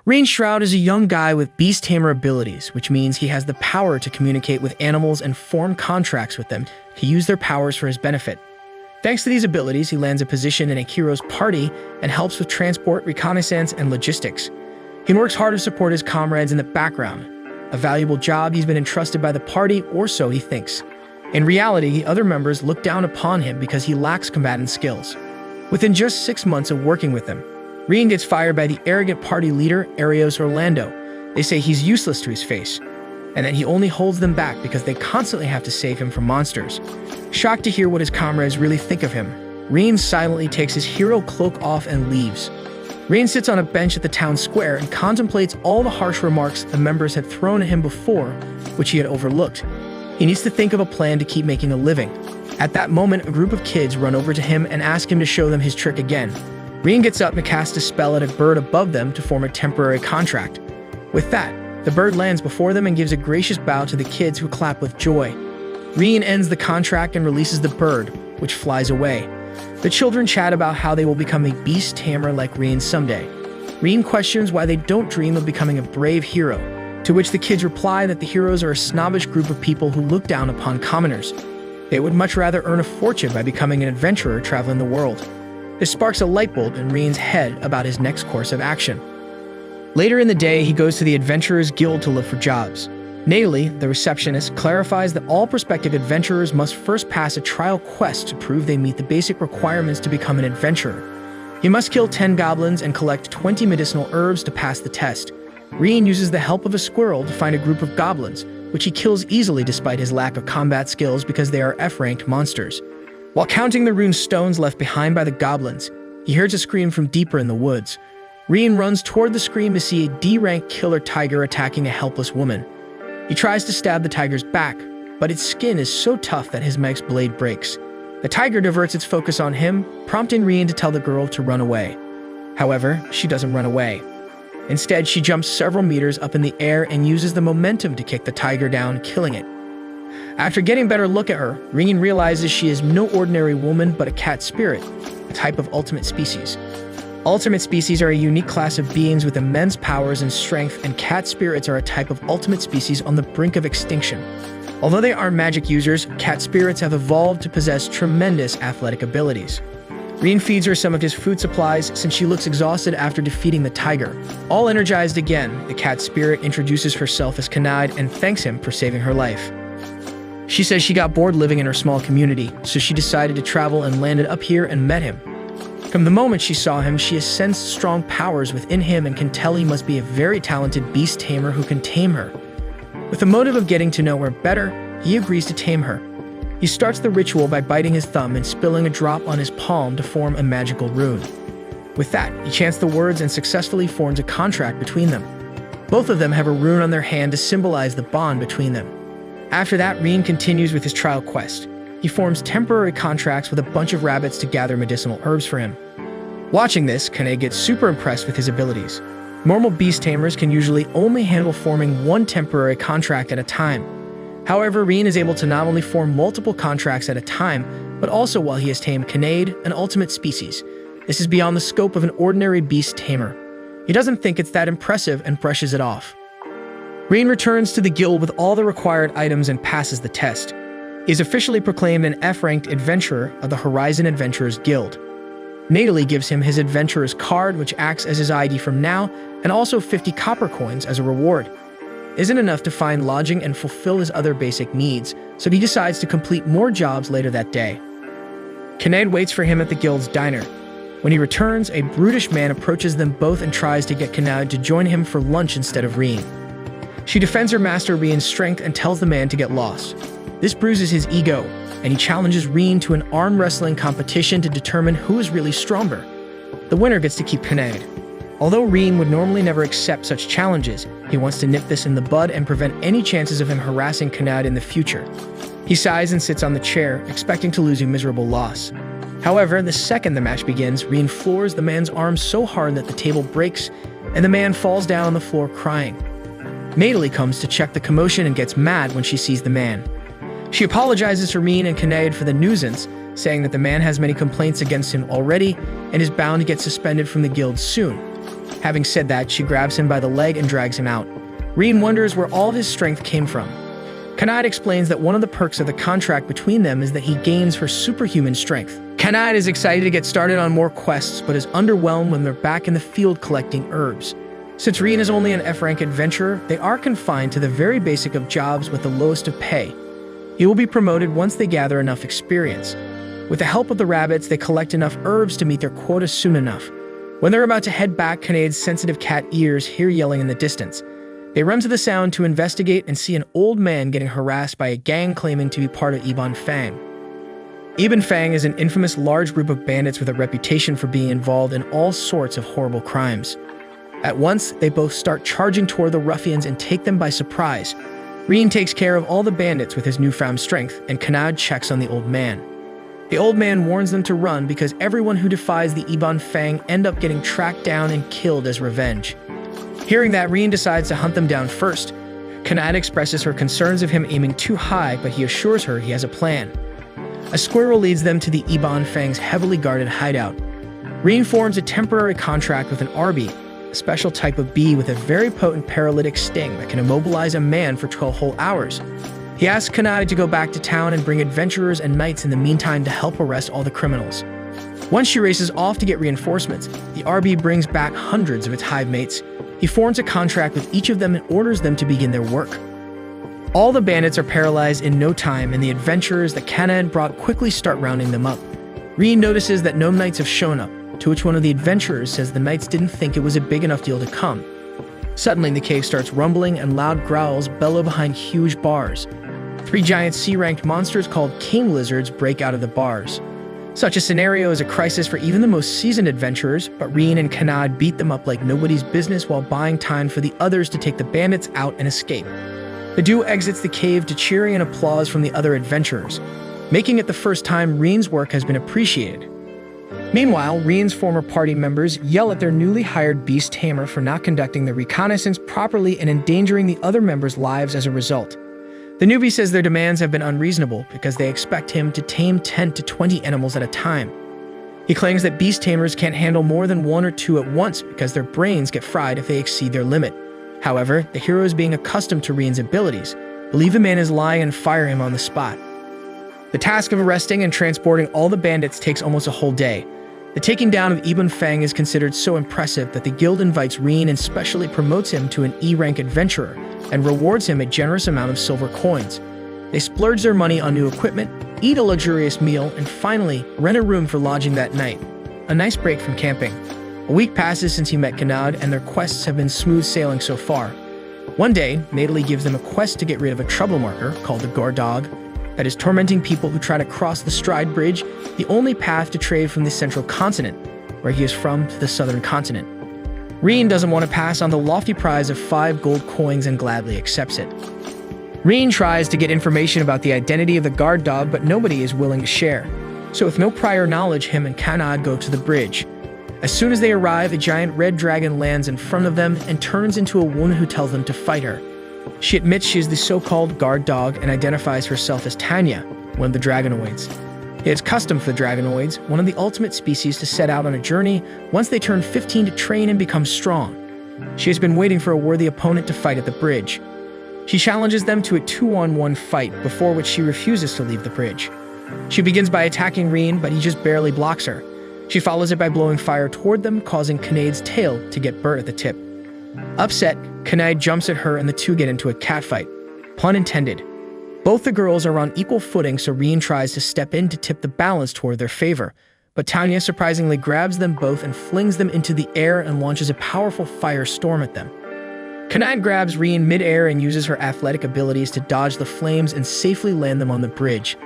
Rain Shroud is a young guy with beast tamer abilities, which means he has the power to communicate with animals and form contracts with them to use their powers for his benefit. Thanks to these abilities, he lands a position in a hero's party and helps with transport, reconnaissance, and logistics. He works hard to support his comrades in the background, a valuable job he's been entrusted by the party, or so he thinks. In reality, other members look down upon him because he lacks combatant skills. Within just 6 months of working with them, Rien gets fired by the arrogant party leader, Arios Orlando. They say he's useless to his face, and that he only holds them back because they constantly have to save him from monsters. Shocked to hear what his comrades really think of him, Rien silently takes his hero cloak off and leaves. Rien sits on a bench at the town square and contemplates all the harsh remarks the members had thrown at him before, which he had overlooked. He needs to think of a plan to keep making a living. At that moment, a group of kids run over to him and ask him to show them his trick again. Rien gets up and casts a spell at a bird above them to form a temporary contract. With that, the bird lands before them and gives a gracious bow to the kids who clap with joy. Rien ends the contract and releases the bird, which flies away. The children chat about how they will become a beast tamer like Rien someday. Rien questions why they don't dream of becoming a brave hero, to which the kids reply that the heroes are a snobbish group of people who look down upon commoners. They would much rather earn a fortune by becoming an adventurer traveling the world. This sparks a light bulb in Rien's head about his next course of action. Later in the day, he goes to the Adventurers Guild to look for jobs. Nately, the receptionist clarifies that all prospective adventurers must first pass a trial quest to prove they meet the basic requirements to become an adventurer. He must kill 10 goblins and collect 20 medicinal herbs to pass the test. Rien uses the help of a squirrel to find a group of goblins, which he kills easily despite his lack of combat skills because they are F-ranked monsters. While counting the rune stones left behind by the goblins, he hears a scream from deeper in the woods. Rien runs toward the scream to see a D-rank killer tiger attacking a helpless woman. He tries to stab the tiger's back, but its skin is so tough that his mag's blade breaks. The tiger diverts its focus on him, prompting Rien to tell the girl to run away. However, she doesn't run away. Instead, she jumps several meters up in the air and uses the momentum to kick the tiger down, killing it. After getting a better look at her, Rien realizes she is no ordinary woman but a cat spirit, a type of ultimate species. Ultimate species are a unique class of beings with immense powers and strength, and cat spirits are a type of ultimate species on the brink of extinction. Although they aren't magic users, cat spirits have evolved to possess tremendous athletic abilities. Rien feeds her some of his food supplies since she looks exhausted after defeating the tiger. All energized again, the cat spirit introduces herself as Canaid and thanks him for saving her life. She says she got bored living in her small community, so she decided to travel and landed up here and met him. From the moment she saw him, she has sensed strong powers within him and can tell he must be a very talented beast tamer who can tame her. With the motive of getting to know her better, he agrees to tame her. He starts the ritual by biting his thumb and spilling a drop on his palm to form a magical rune. With that, he chants the words and successfully forms a contract between them. Both of them have a rune on their hand to symbolize the bond between them. After that, Rien continues with his trial quest. He forms temporary contracts with a bunch of rabbits to gather medicinal herbs for him. Watching this, Kane gets super impressed with his abilities. Normal beast tamers can usually only handle forming one temporary contract at a time. However, Rien is able to not only form multiple contracts at a time, but also while he has tamed Canaid, an ultimate species. This is beyond the scope of an ordinary beast tamer. He doesn't think it's that impressive and brushes it off. Rien returns to the guild with all the required items and passes the test. He is officially proclaimed an F-ranked adventurer of the Horizon Adventurers Guild. Nately gives him his adventurer's card, which acts as his ID from now, and also 50 copper coins as a reward. Isn't enough to find lodging and fulfill his other basic needs, so he decides to complete more jobs later that day. Canaid waits for him at the guild's diner. When he returns, a brutish man approaches them both and tries to get Canaid to join him for lunch instead of Rien. She defends her master Rien's strength and tells the man to get lost. This bruises his ego, and he challenges Rien to an arm wrestling competition to determine who is really stronger. The winner gets to keep Canaid. Although Rien would normally never accept such challenges, he wants to nip this in the bud and prevent any chances of him harassing Canaid in the future. He sighs and sits on the chair, expecting to lose a miserable loss. However, the second the match begins, Rien floors the man's arm so hard that the table breaks, and the man falls down on the floor crying. Nately comes to check the commotion and gets mad when she sees the man. She apologizes to Rien and Canaid for the nuisance, saying that the man has many complaints against him already and is bound to get suspended from the guild soon. Having said that, she grabs him by the leg and drags him out. Reen wonders where all of his strength came from. Kanad explains that one of the perks of the contract between them is that he gains her superhuman strength. Kanad is excited to get started on more quests, but is underwhelmed when they're back in the field collecting herbs. Since Reen is only an F-rank adventurer, they are confined to the very basic of jobs with the lowest of pay. He will be promoted once they gather enough experience. With the help of the rabbits, they collect enough herbs to meet their quota soon enough. When they're about to head back, Kanad's sensitive cat ears hear yelling in the distance. They run to the sound to investigate and see an old man getting harassed by a gang claiming to be part of Ebon Fang. Ebon Fang is an infamous large group of bandits with a reputation for being involved in all sorts of horrible crimes. At once, they both start charging toward the ruffians and take them by surprise. Reen takes care of all the bandits with his newfound strength, and Kanad checks on the old man. The old man warns them to run because everyone who defies the Ebon Fang end up getting tracked down and killed as revenge. Hearing that, Reen decides to hunt them down first. Kanad expresses her concerns of him aiming too high, but he assures her he has a plan. A squirrel leads them to the Ebon Fang's heavily guarded hideout. Reen forms a temporary contract with an Arby, a special type of bee with a very potent paralytic sting that can immobilize a man for 12 whole hours. He asks Kanad to go back to town and bring adventurers and knights in the meantime to help arrest all the criminals. Once she races off to get reinforcements, the RB brings back hundreds of its hive mates. He forms a contract with each of them and orders them to begin their work. All the bandits are paralyzed in no time, and the adventurers that Kanad brought quickly start rounding them up. Reen notices that no knights have shown up, to which one of the adventurers says the knights didn't think it was a big enough deal to come. Suddenly, the cave starts rumbling and loud growls bellow behind huge bars. 3 giant C-ranked monsters called king lizards break out of the bars. Such a scenario is a crisis for even the most seasoned adventurers, but Reen and Kanad beat them up like nobody's business while buying time for the others to take the bandits out and escape. The duo exits the cave to cheering and applause from the other adventurers, making it the first time Reen's work has been appreciated. Meanwhile, Reen's former party members yell at their newly hired beast tamer for not conducting the reconnaissance properly and endangering the other members' lives as a result. The newbie says their demands have been unreasonable because they expect him to tame 10 to 20 animals at a time. He claims that beast tamers can't handle more than 1 or 2 at once because their brains get fried if they exceed their limit. However, the heroes, being accustomed to Reen's abilities, believe the man is lying and fire him on the spot. The task of arresting and transporting all the bandits takes almost a whole day. The taking down of Ebon Fang is considered so impressive that the guild invites Reen and specially promotes him to an E-rank adventurer and rewards him a generous amount of silver coins. They splurge their money on new equipment, eat a luxurious meal, and finally rent a room for lodging that night. A nice break from camping. A week passes since he met Kanad, and their quests have been smooth sailing so far. One day, Nathalie gives them a quest to get rid of a trouble marker called the Guard Dog that is tormenting people who try to cross the Stride Bridge, the only path to trade from the central continent, where he is from, to the southern continent. Reen doesn't want to pass on the lofty prize of 5 gold coins and gladly accepts it. Reen tries to get information about the identity of the guard dog, but nobody is willing to share. So with no prior knowledge, him and Kanad go to the bridge. As soon as they arrive, a giant red dragon lands in front of them and turns into a woman who tells them to fight her. She admits she is the so-called guard dog and identifies herself as Tanya, one of the dragonoids. It is custom for the dragonoids, one of the ultimate species, to set out on a journey once they turn 15 to train and become strong. She has been waiting for a worthy opponent to fight at the bridge. She challenges them to a 2-on-1 fight, before which she refuses to leave the bridge. She begins by attacking Reen, but he just barely blocks her. She follows it by blowing fire toward them, causing Kanad's tail to get burnt at the tip. Upset, Kanad jumps at her and the two get into a catfight. Pun intended. Both the girls are on equal footing, so Reen tries to step in to tip the balance toward their favor, but Tanya surprisingly grabs them both and flings them into the air and launches a powerful firestorm at them. Kanad grabs Reen mid-air and uses her athletic abilities to dodge the flames and safely land them on the bridge.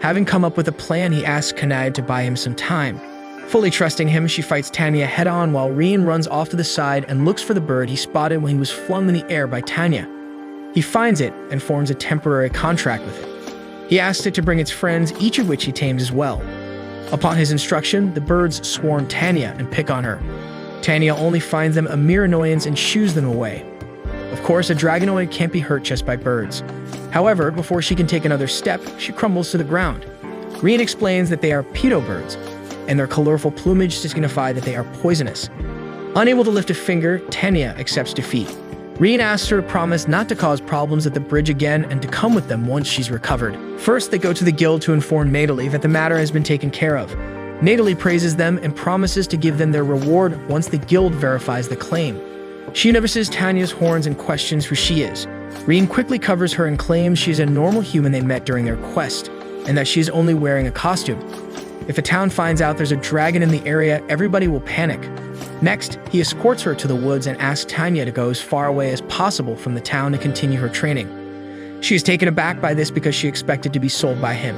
Having come up with a plan, he asks Kanad to buy him some time. Fully trusting him, she fights Tanya head-on while Reen runs off to the side and looks for the bird he spotted when he was flung in the air by Tanya. He finds it and forms a temporary contract with it. He asks it to bring its friends, each of which he tames as well. Upon his instruction, the birds swarm Tanya and pick on her. Tanya only finds them a mere annoyance and shoos them away. Of course, a dragonoid can't be hurt just by birds. However, before she can take another step, she crumbles to the ground. Reen explains that they are pedo birds, and their colorful plumage signify that they are poisonous. Unable to lift a finger, Tanya accepts defeat. Reen asks her to promise not to cause problems at the bridge again and to come with them once she's recovered. First, they go to the guild to inform Natalie that the matter has been taken care of. Natalie praises them and promises to give them their reward once the guild verifies the claim. She notices Tanya's horns and questions who she is. Reen quickly covers her and claims she's a normal human they met during their quest, and that she's only wearing a costume. If the town finds out there's a dragon in the area, everybody will panic. Next, he escorts her to the woods and asks Tanya to go as far away as possible from the town to continue her training. She is taken aback by this because she expected to be sold by him.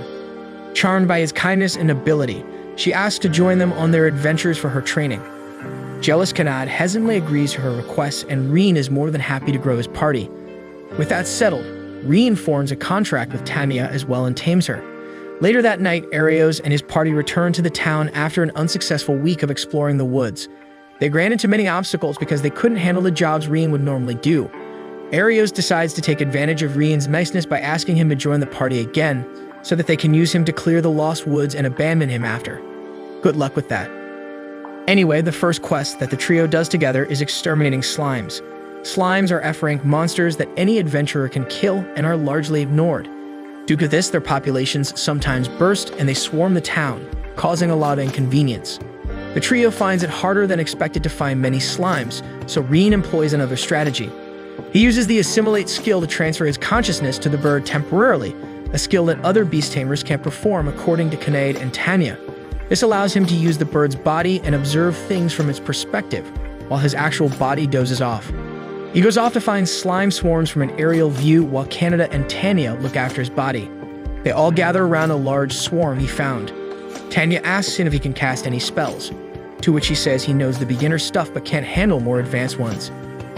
Charmed by his kindness and ability, she asks to join them on their adventures for her training. Jealous Kanad hesitantly agrees to her request, and Reen is more than happy to grow his party. With that settled, Reen forms a contract with Tanya as well and tames her. Later that night, Arios and his party return to the town after an unsuccessful week of exploring the woods. They ran into many obstacles because they couldn't handle the jobs Reen would normally do. Arios decides to take advantage of Reen's niceness by asking him to join the party again, so that they can use him to clear the lost woods and abandon him after. Good luck with that. Anyway, the first quest that the trio does together is exterminating slimes. Slimes are F-rank monsters that any adventurer can kill and are largely ignored. Due to this, their populations sometimes burst and they swarm the town, causing a lot of inconvenience. The trio finds it harder than expected to find many slimes, so Reen employs another strategy. He uses the Assimilate skill to transfer his consciousness to the bird temporarily, a skill that other beast tamers can't perform according to Kanade and Tanya. This allows him to use the bird's body and observe things from its perspective, while his actual body dozes off. He goes off to find slime swarms from an aerial view while Canada and Tanya look after his body. They all gather around a large swarm he found. Tanya asks him if he can cast any spells, to which he says he knows the beginner stuff but can't handle more advanced ones.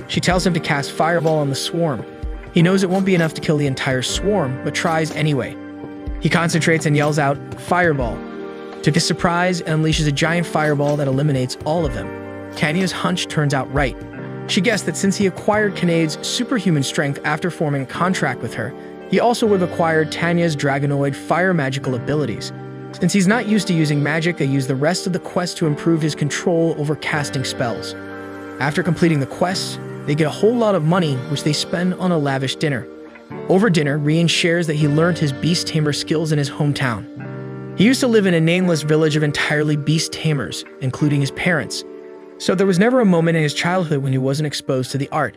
She tells him to cast Fireball on the swarm. He knows it won't be enough to kill the entire swarm, but tries anyway. He concentrates and yells out, "Fireball!" To his surprise, and unleashes a giant fireball that eliminates all of them. Tanya's hunch turns out right. She guessed that since he acquired Kanade's superhuman strength after forming a contract with her, he also would have acquired Tanya's dragonoid fire magical abilities. Since he's not used to using magic, they use the rest of the quest to improve his control over casting spells. After completing the quest, they get a whole lot of money, which they spend on a lavish dinner. Over dinner, Reen shares that he learned his beast tamer skills in his hometown. He used to live in a nameless village of entirely beast tamers, including his parents. So there was never a moment in his childhood when he wasn't exposed to the art.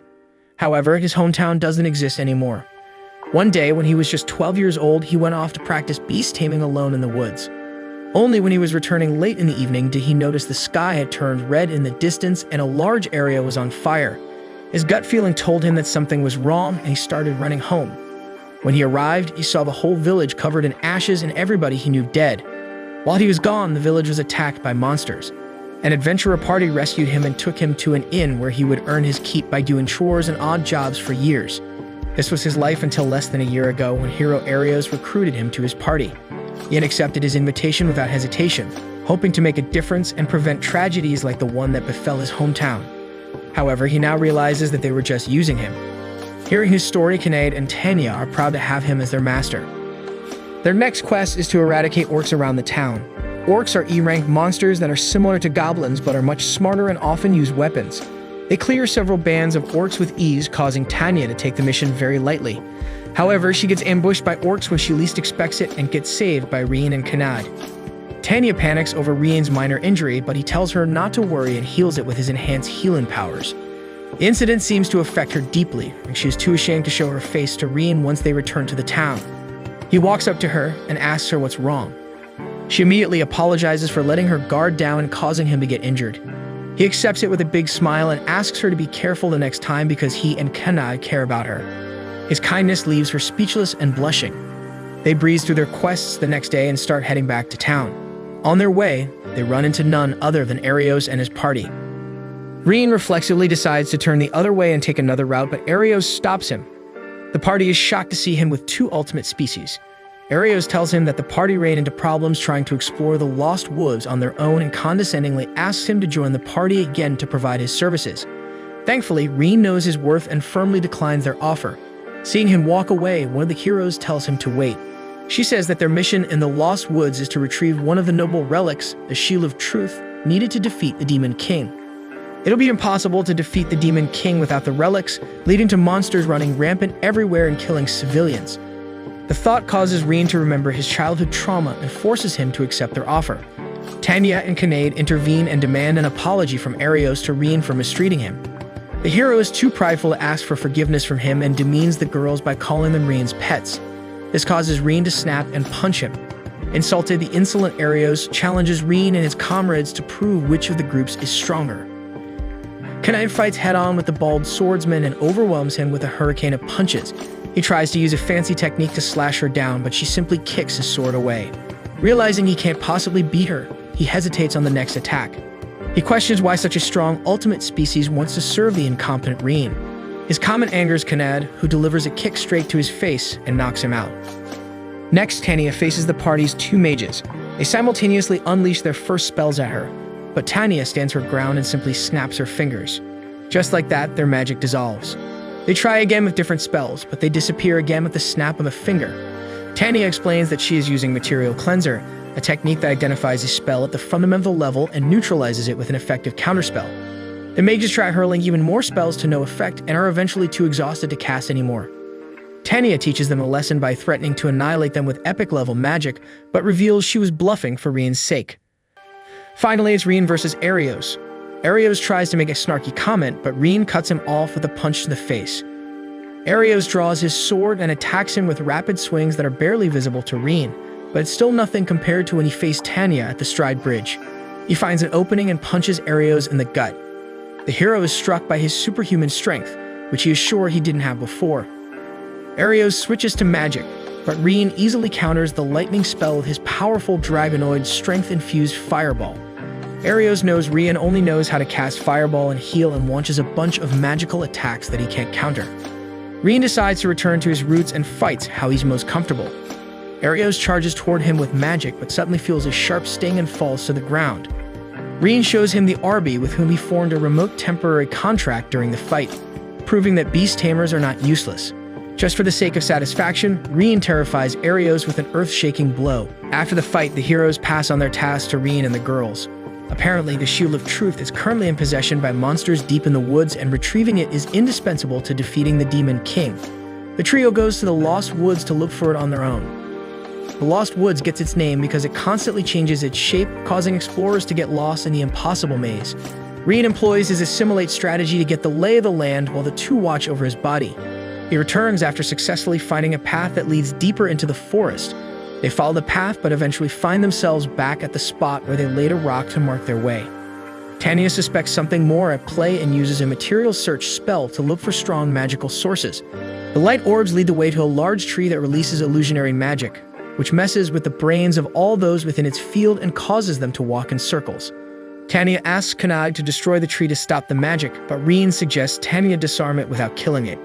However, his hometown doesn't exist anymore. One day, when he was just 12 years old, he went off to practice beast taming alone in the woods. Only when he was returning late in the evening did he notice the sky had turned red in the distance and a large area was on fire. His gut feeling told him that something was wrong, and he started running home. When he arrived, he saw the whole village covered in ashes and everybody he knew dead. While he was gone, the village was attacked by monsters. An adventurer party rescued him and took him to an inn where he would earn his keep by doing chores and odd jobs for years. This was his life until less than a year ago when hero Arios recruited him to his party. He had accepted his invitation without hesitation, hoping to make a difference and prevent tragedies like the one that befell his hometown. However, he now realizes that they were just using him. Hearing his story, Kanade and Tanya are proud to have him as their master. Their next quest is to eradicate orcs around the town. Orcs are E-rank monsters that are similar to goblins but are much smarter and often use weapons. They clear several bands of orcs with ease, causing Tanya to take the mission very lightly. However, she gets ambushed by orcs when she least expects it and gets saved by Reen and Kanad. Tanya panics over Reen's minor injury, but he tells her not to worry and heals it with his enhanced healing powers. The incident seems to affect her deeply, and she is too ashamed to show her face to Reen once they return to the town. He walks up to her and asks her what's wrong. She immediately apologizes for letting her guard down and causing him to get injured. He accepts it with a big smile and asks her to be careful the next time because he and Kanad care about her. His kindness leaves her speechless and blushing. They breeze through their quests the next day and start heading back to town. On their way, they run into none other than Arios and his party. Reen reflexively decides to turn the other way and take another route, but Arios stops him. The party is shocked to see him with two ultimate species. Arios tells him that the party ran into problems trying to explore the lost woods on their own and condescendingly asks him to join the party again to provide his services. Thankfully, Reen knows his worth and firmly declines their offer. Seeing him walk away, one of the heroes tells him to wait. She says that their mission in the Lost Woods is to retrieve one of the noble relics, the Shield of Truth, needed to defeat the Demon King. It'll be impossible to defeat the Demon King without the relics, leading to monsters running rampant everywhere and killing civilians. The thought causes Reen to remember his childhood trauma and forces him to accept their offer. Tanya and Kinnaid intervene and demand an apology from Arios to Reen for mistreating him. The hero is too prideful to ask for forgiveness from him and demeans the girls by calling them Reen's pets. This causes Reen to snap and punch him. Insulted, the insolent Arios challenges Reen and his comrades to prove which of the groups is stronger. Kinnaid fights head-on with the bald swordsman and overwhelms him with a hurricane of punches. He tries to use a fancy technique to slash her down, but she simply kicks his sword away. Realizing he can't possibly beat her, he hesitates on the next attack. He questions why such a strong ultimate species wants to serve the incompetent Reen. His comment angers Kinnaid, who delivers a kick straight to his face and knocks him out. Next, Tanya faces the party's two mages. They simultaneously unleash their first spells at her, but Tanya stands her ground and simply snaps her fingers. Just like that, their magic dissolves. They try again with different spells, but they disappear again with the snap of a finger. Tanya explains that she is using Material Cleanser, a technique that identifies a spell at the fundamental level and neutralizes it with an effective counterspell. The mages try hurling even more spells to no effect and are eventually too exhausted to cast any more. Tanya teaches them a lesson by threatening to annihilate them with epic-level magic, but reveals she was bluffing for Reen's sake. Finally, it's Reen versus Arios. Arios tries to make a snarky comment, but Reen cuts him off with a punch to the face. Arios draws his sword and attacks him with rapid swings that are barely visible to Reen, but it's still nothing compared to when he faced Tanya at the Stride Bridge. He finds an opening and punches Arios in the gut. The hero is struck by his superhuman strength, which he is sure he didn't have before. Arios switches to magic, but Reen easily counters the lightning spell with his powerful Dragonoid strength-infused Fireball. Arios knows Reen only knows how to cast Fireball and heal and launches a bunch of magical attacks that he can't counter. Reen decides to return to his roots and fights how he's most comfortable. Arios charges toward him with magic, but suddenly feels a sharp sting and falls to the ground. Reen shows him the Arby with whom he formed a remote temporary contract during the fight, proving that beast tamers are not useless. Just for the sake of satisfaction, Reen terrifies Arios with an earth-shaking blow. After the fight, the heroes pass on their tasks to Reen and the girls. Apparently, the Shield of Truth is currently in possession by monsters deep in the woods, and retrieving it is indispensable to defeating the Demon King. The trio goes to the Lost Woods to look for it on their own. The Lost Woods gets its name because it constantly changes its shape, causing explorers to get lost in the impossible maze. Reen employs his assimilate strategy to get the lay of the land while the two watch over his body. He returns after successfully finding a path that leads deeper into the forest. They follow the path but eventually find themselves back at the spot where they laid a rock to mark their way. Tanya suspects something more at play and uses a material search spell to look for strong magical sources. The light orbs lead the way to a large tree that releases illusionary magic, which messes with the brains of all those within its field and causes them to walk in circles. Tanya asks Kinnaid to destroy the tree to stop the magic, but Reen suggests Tanya disarm it without killing it.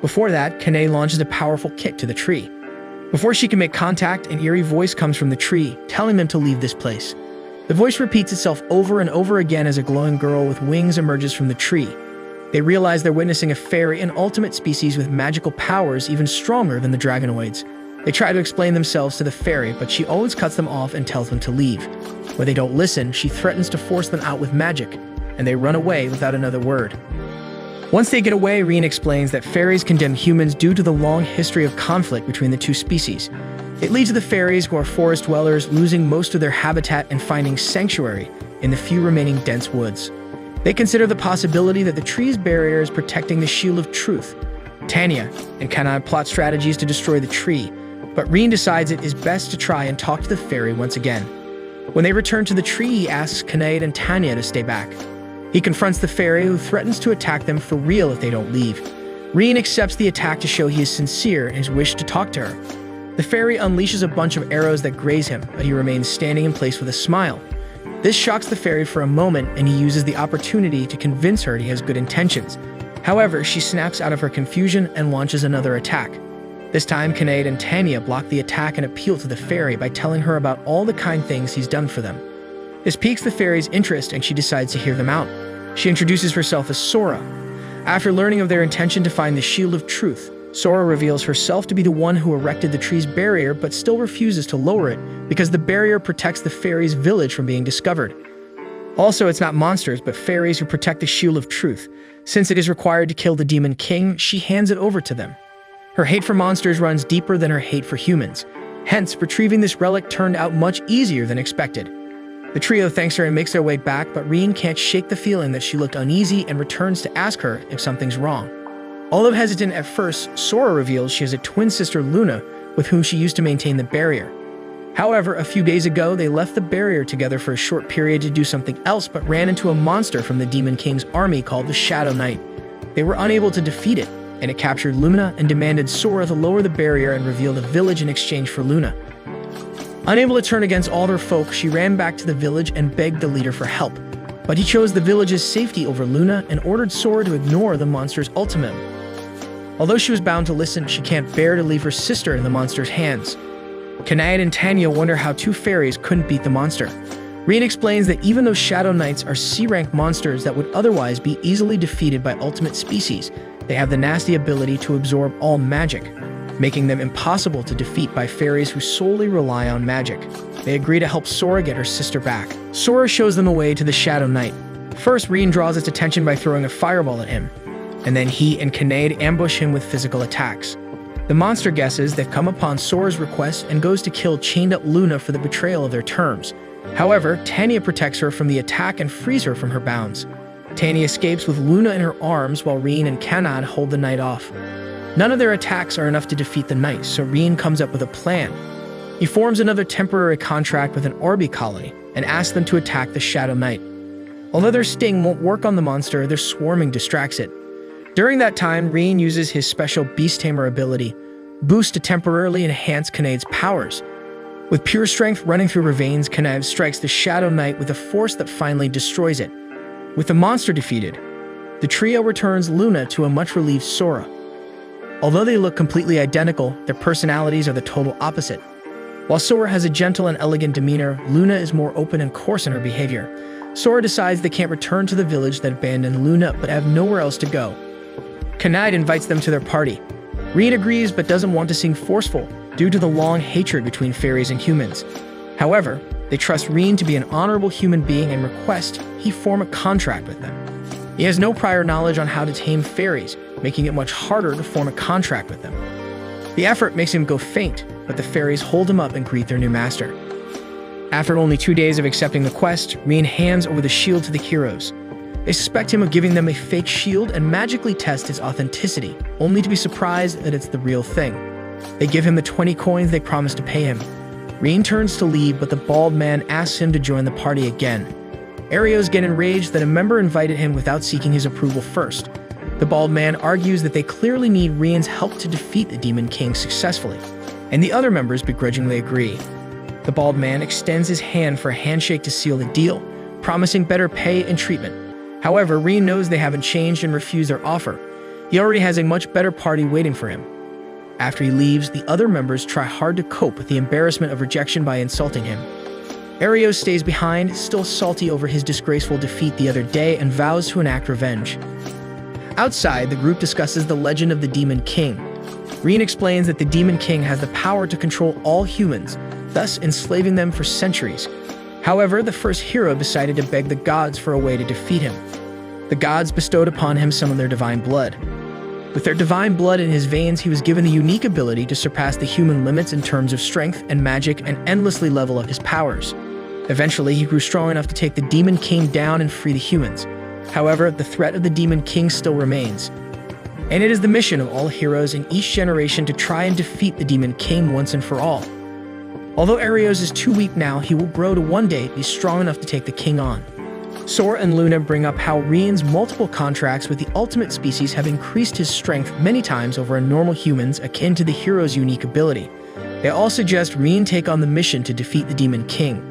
Before that, Kinnaid launches a powerful kick to the tree. Before she can make contact, an eerie voice comes from the tree, telling them to leave this place. The voice repeats itself over and over again as a glowing girl with wings emerges from the tree. They realize they're witnessing a fairy, an ultimate species with magical powers even stronger than the Dragonoids. They try to explain themselves to the fairy, but she always cuts them off and tells them to leave. When they don't listen, she threatens to force them out with magic, and they run away without another word. Once they get away, Reen explains that fairies condemn humans due to the long history of conflict between the two species. It leads to the fairies, who are forest dwellers, losing most of their habitat and finding sanctuary in the few remaining dense woods. They consider the possibility that the tree's barrier is protecting the Shield of Truth. Tanya and Kinnaid plot strategies to destroy the tree, but Reen decides it is best to try and talk to the fairy once again. When they return to the tree, he asks Kinnaid and Tanya to stay back. He confronts the fairy, who threatens to attack them for real if they don't leave. Reen accepts the attack to show he is sincere in his wish to talk to her. The fairy unleashes a bunch of arrows that graze him, but he remains standing in place with a smile. This shocks the fairy for a moment, and he uses the opportunity to convince her he has good intentions. However, she snaps out of her confusion and launches another attack. This time, Kinnaid and Tanya block the attack and appeal to the fairy by telling her about all the kind things he's done for them. This piques the fairy's interest, and she decides to hear them out. She introduces herself as Sora. After learning of their intention to find the Shield of Truth, Sora reveals herself to be the one who erected the tree's barrier but still refuses to lower it because the barrier protects the fairy's village from being discovered. Also, it's not monsters, but fairies who protect the shield of truth. Since it is required to kill the Demon King, she hands it over to them. Her hate for monsters runs deeper than her hate for humans. Hence, retrieving this relic turned out much easier than expected. The trio thanks her and makes their way back, but Reen can't shake the feeling that she looked uneasy and returns to ask her if something's wrong. Although hesitant at first, Sora reveals she has a twin sister, Luna, with whom she used to maintain the barrier. However, a few days ago, they left the barrier together for a short period to do something else, but ran into a monster from the Demon King's army called the Shadow Knight. They were unable to defeat it, and it captured Luna and demanded Sora to lower the barrier and reveal the village in exchange for Luna. Unable to turn against all their folk, she ran back to the village and begged the leader for help. But he chose the village's safety over Luna and ordered Sora to ignore the monster's ultimatum. Although she was bound to listen, she can't bear to leave her sister in the monster's hands. Kanayed and Tanya wonder how two fairies couldn't beat the monster. Reen explains that even though Shadow Knights are C-rank monsters that would otherwise be easily defeated by ultimate species, they have the nasty ability to absorb all magic, making them impossible to defeat by fairies who solely rely on magic. They agree to help Sora get her sister back. Sora shows them the way to the Shadow Knight. First, Reen draws its attention by throwing a fireball at him, and then he and Kanayed ambush him with physical attacks. The monster guesses they've come upon Sora's request and goes to kill chained-up Luna for the betrayal of their terms. However, Tanya protects her from the attack and frees her from her bounds. Tanya escapes with Luna in her arms while Reen and Kanad hold the knight off. None of their attacks are enough to defeat the knight, so Reen comes up with a plan. He forms another temporary contract with an Arby colony and asks them to attack the Shadow Knight. Although their sting won't work on the monster, their swarming distracts it. During that time, Reen uses his special Beast Tamer ability, Boost, to temporarily enhance Kanayed's powers. With pure strength running through her veins, Kanayed strikes the Shadow Knight with a force that finally destroys it. With the monster defeated, the trio returns Luna to a much-relieved Sora. Although they look completely identical, their personalities are the total opposite. While Sora has a gentle and elegant demeanor, Luna is more open and coarse in her behavior. Sora decides they can't return to the village that abandoned Luna but have nowhere else to go. Kanayed invites them to their party. Reen agrees but doesn't want to seem forceful due to the long hatred between fairies and humans. However, they trust Reen to be an honorable human being and request he form a contract with them. He has no prior knowledge on how to tame fairies, making it much harder to form a contract with them. The effort makes him go faint, but the fairies hold him up and greet their new master. After only 2 days of accepting the quest, Reen hands over the shield to the heroes. They suspect him of giving them a fake shield and magically test its authenticity, only to be surprised that it's the real thing. They give him the 20 coins they promised to pay him. Reen turns to leave, but the bald man asks him to join the party again. Arios get enraged that a member invited him without seeking his approval first. The bald man argues that they clearly need Reen's help to defeat the Demon King successfully, and the other members begrudgingly agree. The bald man extends his hand for a handshake to seal the deal, promising better pay and treatment. However, Reen knows they haven't changed and refuse their offer. He already has a much better party waiting for him. After he leaves, the other members try hard to cope with the embarrassment of rejection by insulting him. Arios stays behind, still salty over his disgraceful defeat the other day, and vows to enact revenge. Outside, the group discusses the legend of the Demon King. Reen explains that the Demon King has the power to control all humans, thus enslaving them for centuries. However, the first hero decided to beg the gods for a way to defeat him. The gods bestowed upon him some of their divine blood. With their divine blood in his veins, he was given the unique ability to surpass the human limits in terms of strength and magic and endlessly level up his powers. Eventually, he grew strong enough to take the Demon King down and free the humans. However, the threat of the Demon King still remains. And it is the mission of all heroes in each generation to try and defeat the Demon King once and for all. Although Arios is too weak now, he will grow to one day be strong enough to take the king on. Sora and Luna bring up how Reen's multiple contracts with the ultimate species have increased his strength many times over a normal humans, akin to the hero's unique ability. They all suggest Reen take on the mission to defeat the Demon King.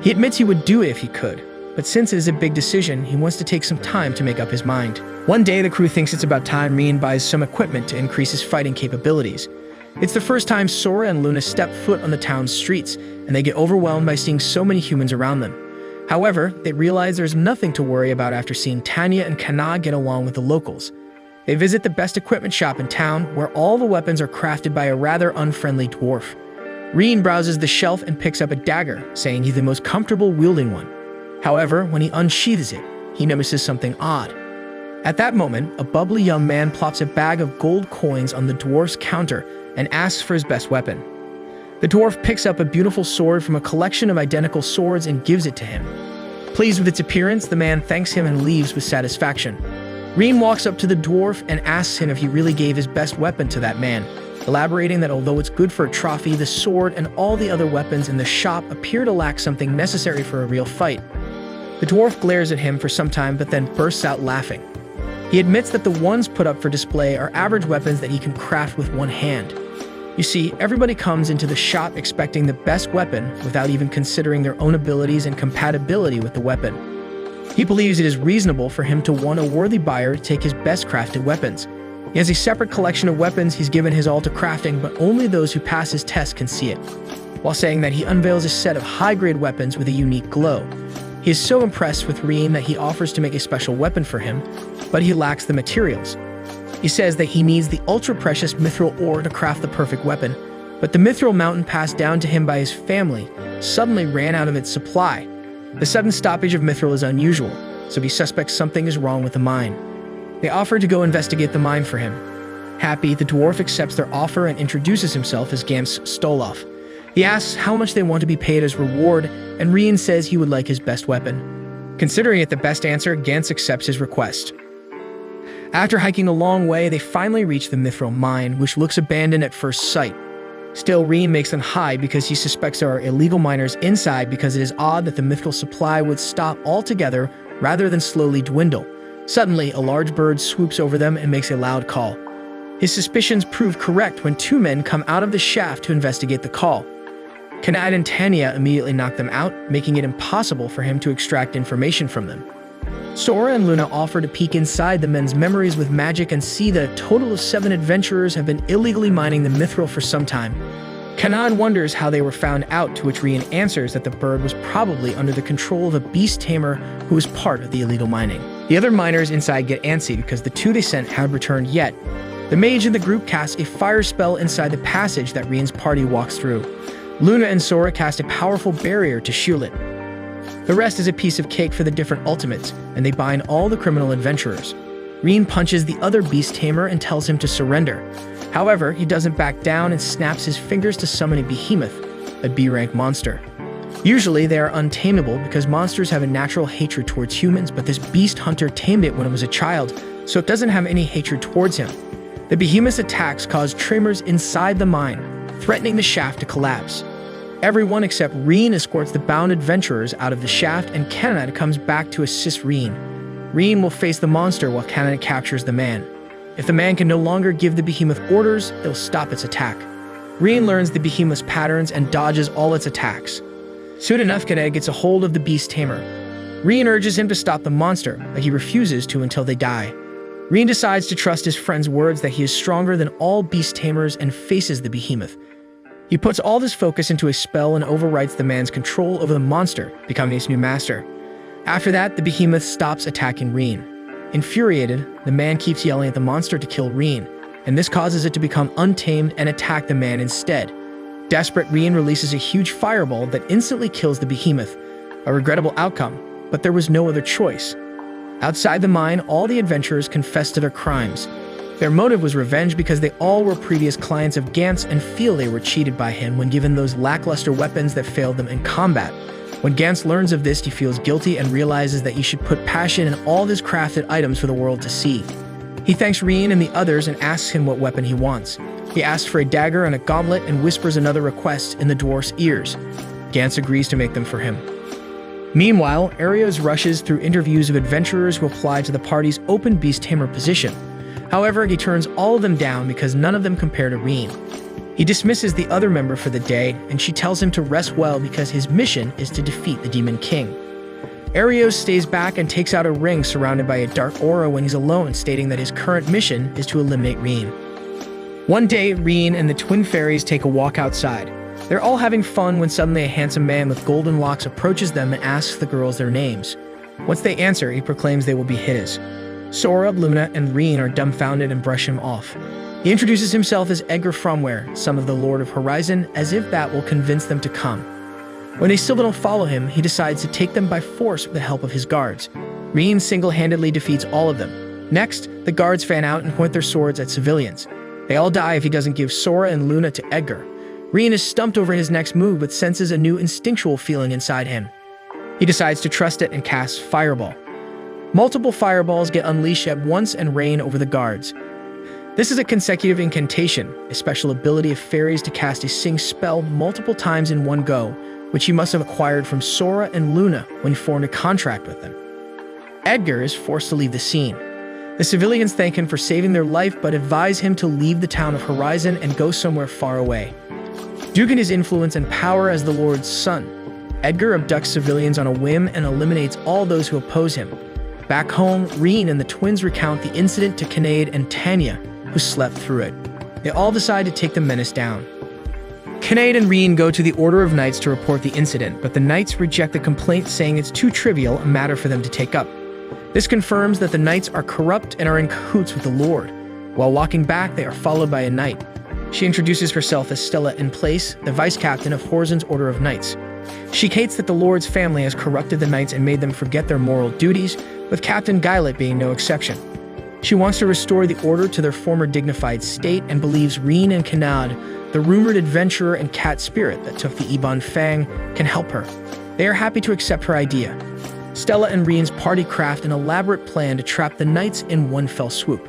He admits he would do it if he could, but since it is a big decision, he wants to take some time to make up his mind. One day, the crew thinks it's about time Reen buys some equipment to increase his fighting capabilities. It's the first time Sora and Luna step foot on the town's streets, and they get overwhelmed by seeing so many humans around them. However, they realize there's nothing to worry about after seeing Tanya and Kana get along with the locals. They visit the best equipment shop in town, where all the weapons are crafted by a rather unfriendly dwarf. Reen browses the shelf and picks up a dagger, saying he's the most comfortable wielding one. However, when he unsheathes it, he notices something odd. At that moment, a bubbly young man plops a bag of gold coins on the dwarf's counter and asks for his best weapon. The dwarf picks up a beautiful sword from a collection of identical swords and gives it to him. Pleased with its appearance, the man thanks him and leaves with satisfaction. Reen walks up to the dwarf and asks him if he really gave his best weapon to that man, elaborating that although it's good for a trophy, the sword and all the other weapons in the shop appear to lack something necessary for a real fight. The dwarf glares at him for some time but then bursts out laughing. He admits that the ones put up for display are average weapons that he can craft with one hand. You see, everybody comes into the shop expecting the best weapon without even considering their own abilities and compatibility with the weapon. He believes it is reasonable for him to want a worthy buyer to take his best crafted weapons. He has a separate collection of weapons he's given his all to crafting, but only those who pass his test can see it, while saying that he unveils a set of high-grade weapons with a unique glow. He is so impressed with Reen that he offers to make a special weapon for him, but he lacks the materials. He says that he needs the ultra-precious mithril ore to craft the perfect weapon, but the mithril mountain passed down to him by his family suddenly ran out of its supply. The sudden stoppage of mithril is unusual, so he suspects something is wrong with the mine. They offer to go investigate the mine for him. Happy, the dwarf accepts their offer and introduces himself as Gams Stoloff. He asks how much they want to be paid as reward, and Reen says he would like his best weapon. Considering it the best answer, Gans accepts his request. After hiking a long way, they finally reach the mithril mine, which looks abandoned at first sight. Still, Reen makes them hide because he suspects there are illegal miners inside because it is odd that the mithril supply would stop altogether rather than slowly dwindle. Suddenly, a large bird swoops over them and makes a loud call. His suspicions prove correct when two men come out of the shaft to investigate the call. Kanad and Tanya immediately knock them out, making it impossible for him to extract information from them. Sora and Luna offer to peek inside the men's memories with magic and see that a total of 7 adventurers have been illegally mining the mithril for some time. Kanad wonders how they were found out, to which Reen answers that the bird was probably under the control of a beast tamer who was part of the illegal mining. The other miners inside get antsy because the 2 they sent haven't returned yet. The mage in the group casts a fire spell inside the passage that Reen's party walks through. Luna and Sora cast a powerful barrier to shield it. The rest is a piece of cake for the different ultimates, and they bind all the criminal adventurers. Reen punches the other beast tamer and tells him to surrender. However, he doesn't back down and snaps his fingers to summon a behemoth, a B-rank monster. Usually, they are untamable because monsters have a natural hatred towards humans, but this beast hunter tamed it when it was a child, so it doesn't have any hatred towards him. The behemoth's attacks cause tremors inside the mine, threatening the shaft to collapse. Everyone except Reen escorts the bound adventurers out of the shaft, and Kanad comes back to assist Reen. Reen will face the monster while Kanad captures the man. If the man can no longer give the behemoth orders, they'll stop its attack. Reen learns the behemoth's patterns and dodges all its attacks. Soon enough, Kanad gets a hold of the beast tamer. Reen urges him to stop the monster, but he refuses to until they die. Reen decides to trust his friend's words that he is stronger than all beast tamers and faces the behemoth. He puts all his focus into a spell and overwrites the man's control over the monster, becoming his new master. After that, the behemoth stops attacking Reen. Infuriated, the man keeps yelling at the monster to kill Reen, and this causes it to become untamed and attack the man instead. Desperate, Reen releases a huge fireball that instantly kills the behemoth, a regrettable outcome, but there was no other choice. Outside the mine, all the adventurers confess to their crimes. Their motive was revenge because they all were previous clients of Gantz and feel they were cheated by him when given those lackluster weapons that failed them in combat. When Gantz learns of this, he feels guilty and realizes that he should put passion in all his crafted items for the world to see. He thanks Reen and the others and asks him what weapon he wants. He asks for a dagger and a gauntlet and whispers another request in the dwarf's ears. Gantz agrees to make them for him. Meanwhile, Arios rushes through interviews of adventurers who apply to the party's open beast tamer position. However, he turns all of them down because none of them compare to Reen. He dismisses the other member for the day, and she tells him to rest well because his mission is to defeat the Demon King. Arios stays back and takes out a ring surrounded by a dark aura when he's alone, stating that his current mission is to eliminate Reen. One day, Reen and the twin fairies take a walk outside. They're all having fun when suddenly a handsome man with golden locks approaches them and asks the girls their names. Once they answer, he proclaims they will be his. Sora, Luna, and Reen are dumbfounded and brush him off. He introduces himself as Edgar Fromware, son of the Lord of Horizon, as if that will convince them to come. When they still don't follow him, he decides to take them by force with the help of his guards. Re-in single-handedly defeats all of them. Next, the guards fan out and point their swords at civilians. They all die if he doesn't give Sora and Luna to Edgar. Re-in is stumped over his next move but senses a new instinctual feeling inside him. He decides to trust it and casts Fireball. Multiple fireballs get unleashed at once and rain over the guards. This is a consecutive incantation, a special ability of fairies to cast a sing spell multiple times in one go, which he must have acquired from Sora and Luna when he formed a contract with them. Edgar is forced to leave the scene. The civilians thank him for saving their life but advise him to leave the town of Horizon and go somewhere far away. Due to his influence and power as the Lord's son, Edgar abducts civilians on a whim and eliminates all those who oppose him. Back home, Re-in and the twins recount the incident to Kinnaid and Tanya, who slept through it. They all decide to take the menace down. Kinnaid and Re-in go to the Order of Knights to report the incident, but the Knights reject the complaint, saying it's too trivial a matter for them to take up. This confirms that the Knights are corrupt and are in cahoots with the Lord. While walking back, they are followed by a Knight. She introduces herself as Stella in Place, the Vice Captain of Horizon's Order of Knights. She hates that the Lord's family has corrupted the Knights and made them forget their moral duties, with Captain Guylet being no exception. She wants to restore the Order to their former dignified state and believes Re-in and Kinnaid, the rumored adventurer and cat spirit that took the Ebon Fang, can help her. They are happy to accept her idea. Stella and Re-in's party craft an elaborate plan to trap the Knights in one fell swoop.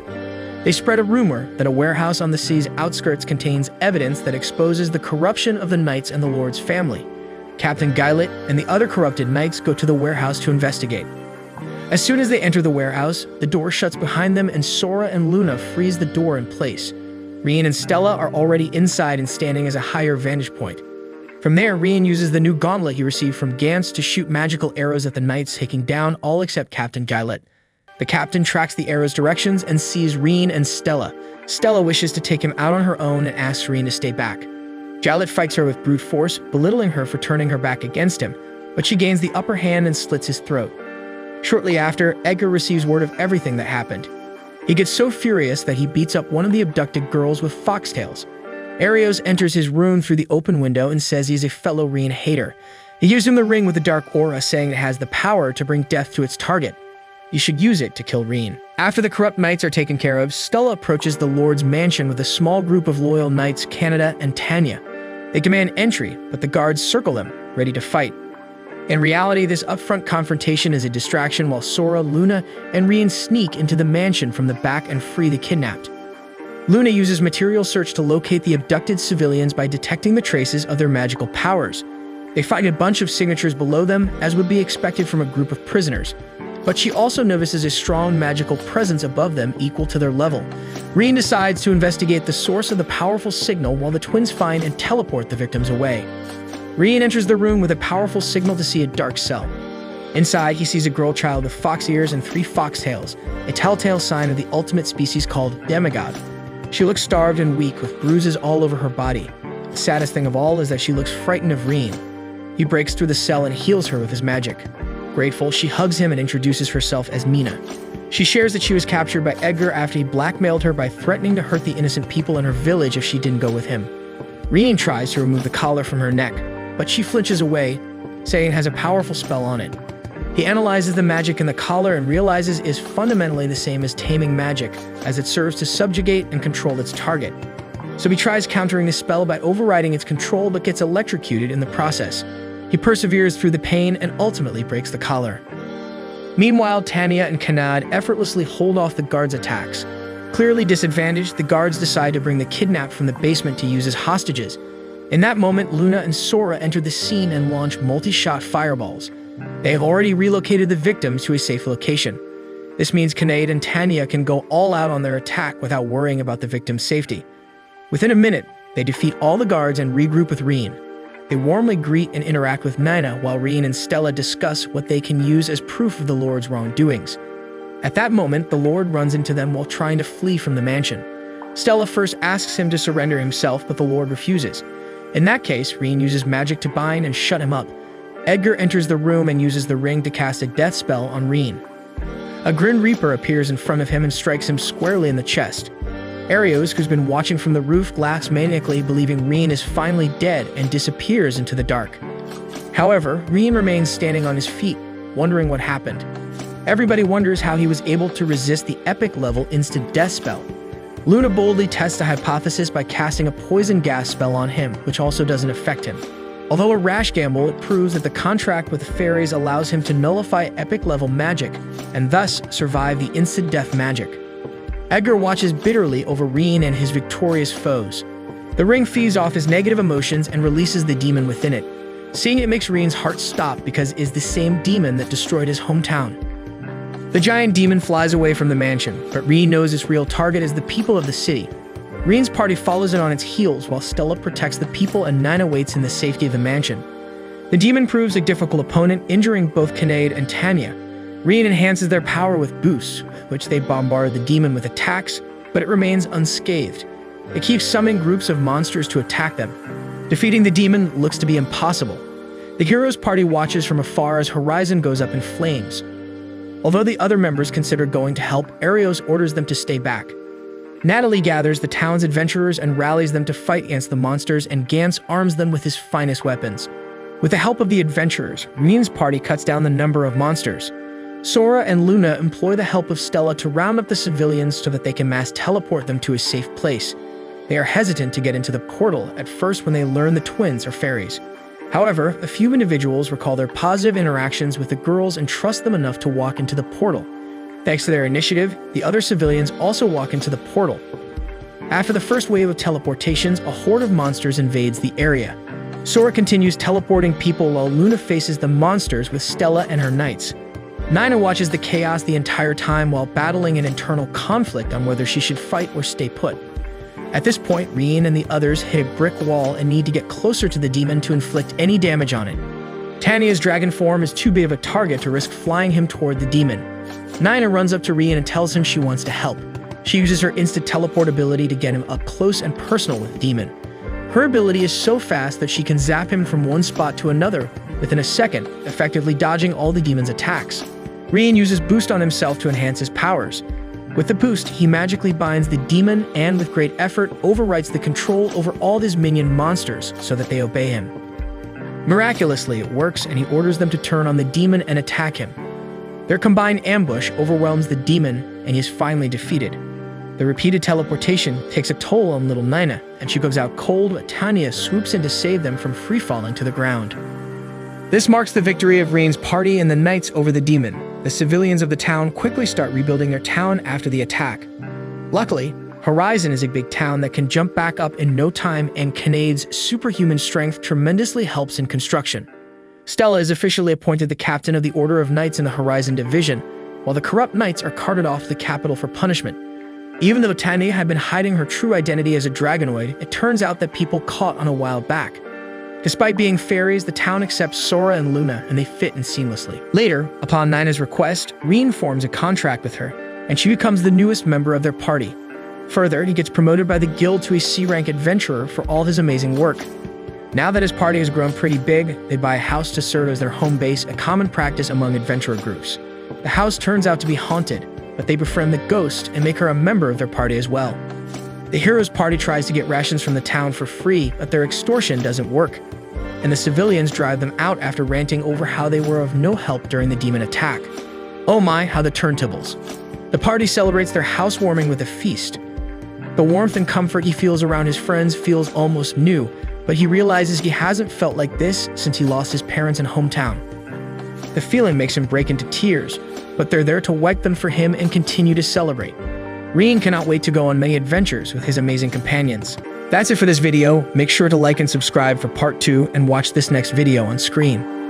They spread a rumor that a warehouse on the city's outskirts contains evidence that exposes the corruption of the Knights and the Lord's family. Captain Guylet and the other corrupted Knights go to the warehouse to investigate. As soon as they enter the warehouse, the door shuts behind them and Sora and Luna freeze the door in place. Re-in and Stella are already inside and standing as a higher vantage point. From there, Re-in uses the new gauntlet he received from Gantz to shoot magical arrows at the Knights, taking down all except Captain Guylet. The captain tracks the arrow's directions and sees Re-in and Stella. Stella wishes to take him out on her own and asks Re-in to stay back. Guylet fights her with brute force, belittling her for turning her back against him, but she gains the upper hand and slits his throat. Shortly after, Edgar receives word of everything that happened. He gets so furious that he beats up one of the abducted girls with foxtails. Arios enters his room through the open window and says he's a fellow Re-in hater. He gives him the ring with the dark aura, saying it has the power to bring death to its target. You should use it to kill Re-in. After the corrupt Knights are taken care of, Stella approaches the Lord's mansion with a small group of loyal Knights, Canada and Tanya. They demand entry, but the guards circle them, ready to fight. In reality, this upfront confrontation is a distraction while Sora, Luna, and Re-in sneak into the mansion from the back and free the kidnapped. Luna uses material search to locate the abducted civilians by detecting the traces of their magical powers. They find a bunch of signatures below them, as would be expected from a group of prisoners. But she also notices a strong magical presence above them equal to their level. Re-in decides to investigate the source of the powerful signal while the twins find and teleport the victims away. Re-in enters the room with a powerful signal to see a dark cell. Inside, he sees a girl child with fox ears and 3 foxtails, a telltale sign of the ultimate species called demigod. She looks starved and weak with bruises all over her body. The saddest thing of all is that she looks frightened of Re-in. He breaks through the cell and heals her with his magic. Grateful, she hugs him and introduces herself as Mina. She shares that she was captured by Edgar after he blackmailed her by threatening to hurt the innocent people in her village if she didn't go with him. Re-in tries to remove the collar from her neck, but she flinches away, saying it has a powerful spell on it. He analyzes the magic in the collar and realizes it is fundamentally the same as taming magic, as it serves to subjugate and control its target. So he tries countering the spell by overriding its control but gets electrocuted in the process. He perseveres through the pain and ultimately breaks the collar. Meanwhile, Tanya and Kinnaid effortlessly hold off the guards' attacks. Clearly disadvantaged, the guards decide to bring the kidnapped from the basement to use as hostages. In that moment, Luna and Sora enter the scene and launch multi-shot fireballs. They have already relocated the victims to a safe location. This means Kinnaid and Tanya can go all out on their attack without worrying about the victim's safety. Within a minute, they defeat all the guards and regroup with Re-in. They warmly greet and interact with Nina while Re-in and Stella discuss what they can use as proof of the Lord's wrongdoings. At that moment, the Lord runs into them while trying to flee from the mansion. Stella first asks him to surrender himself, but the Lord refuses. In that case, Re-in uses magic to bind and shut him up. Edgar enters the room and uses the ring to cast a death spell on Re-in. A Grim Reaper appears in front of him and strikes him squarely in the chest. Arios, who's been watching from the roof, laughs maniacally, believing Re-in is finally dead, and disappears into the dark. However, Reen remains standing on his feet, wondering what happened. Everybody wonders how he was able to resist the epic level instant death spell. Luna boldly tests a hypothesis by casting a poison gas spell on him, which also doesn't affect him. Although a rash gamble, it proves that the contract with the fairies allows him to nullify epic level magic, and thus survive the instant death magic. Edgar watches bitterly over Reen and his victorious foes. The ring feeds off his negative emotions and releases the demon within it. Seeing it makes Reen's heart stop because it is the same demon that destroyed his hometown. The giant demon flies away from the mansion, but Reen knows its real target is the people of the city. Reen's party follows it on its heels while Stella protects the people and Nina waits in the safety of the mansion. The demon proves a difficult opponent, injuring both Kinnaid and Tanya. Reen enhances their power with boosts, which they bombard the demon with attacks, but it remains unscathed. It keeps summoning groups of monsters to attack them. Defeating the demon looks to be impossible. The hero's party watches from afar as Horizon goes up in flames. Although the other members consider going to help, Arios orders them to stay back. Natalie gathers the town's adventurers and rallies them to fight against the monsters, and Gantz arms them with his finest weapons. With the help of the adventurers, Reen's party cuts down the number of monsters. Sora and Luna employ the help of Stella to round up the civilians so that they can mass teleport them to a safe place. They are hesitant to get into the portal at first when they learn the twins are fairies. However, a few individuals recall their positive interactions with the girls and trust them enough to walk into the portal. Thanks to their initiative, the other civilians also walk into the portal. After the first wave of teleportations, a horde of monsters invades the area. Sora continues teleporting people while Luna faces the monsters with Stella and her knights. Nina watches the chaos the entire time while battling an internal conflict on whether she should fight or stay put. At this point, Reen and the others hit a brick wall and need to get closer to the demon to inflict any damage on it. Tanya's dragon form is too big of a target to risk flying him toward the demon. Nina runs up to Reen and tells him she wants to help. She uses her instant teleport ability to get him up close and personal with the demon. Her ability is so fast that she can zap him from one spot to another within a second, effectively dodging all the demon's attacks. Reen uses boost on himself to enhance his powers. With the boost, he magically binds the demon and, with great effort, overwrites the control over all his minion monsters so that they obey him. Miraculously, it works, and he orders them to turn on the demon and attack him. Their combined ambush overwhelms the demon, and he is finally defeated. The repeated teleportation takes a toll on little Nina, and she goes out cold, but Tanya swoops in to save them from free-falling to the ground. This marks the victory of Reen's party and the knights over the demon. The civilians of the town quickly start rebuilding their town after the attack. Luckily, Horizon is a big town that can jump back up in no time, and Kinnaid's superhuman strength tremendously helps in construction. Stella is officially appointed the captain of the Order of Knights in the Horizon Division, while the corrupt knights are carted off to the capital for punishment. Even though Tanya had been hiding her true identity as a dragonoid, it turns out that people caught on a while back. Despite being fairies, the town accepts Sora and Luna, and they fit in seamlessly. Later, upon Nina's request, Reen forms a contract with her, and she becomes the newest member of their party. Further, he gets promoted by the guild to a C-rank adventurer for all his amazing work. Now that his party has grown pretty big, they buy a house to serve as their home base, a common practice among adventurer groups. The house turns out to be haunted, but they befriend the ghost and make her a member of their party as well. The hero's party tries to get rations from the town for free, but their extortion doesn't work, and the civilians drive them out after ranting over how they were of no help during the demon attack. Oh my, how the turntables. The party celebrates their housewarming with a feast. The warmth and comfort he feels around his friends feels almost new, but he realizes he hasn't felt like this since he lost his parents and hometown. The feeling makes him break into tears, but they're there to wipe them for him and continue to celebrate. Reen cannot wait to go on many adventures with his amazing companions. That's it for this video. Make sure to like and subscribe for part 2 and watch this next video on screen.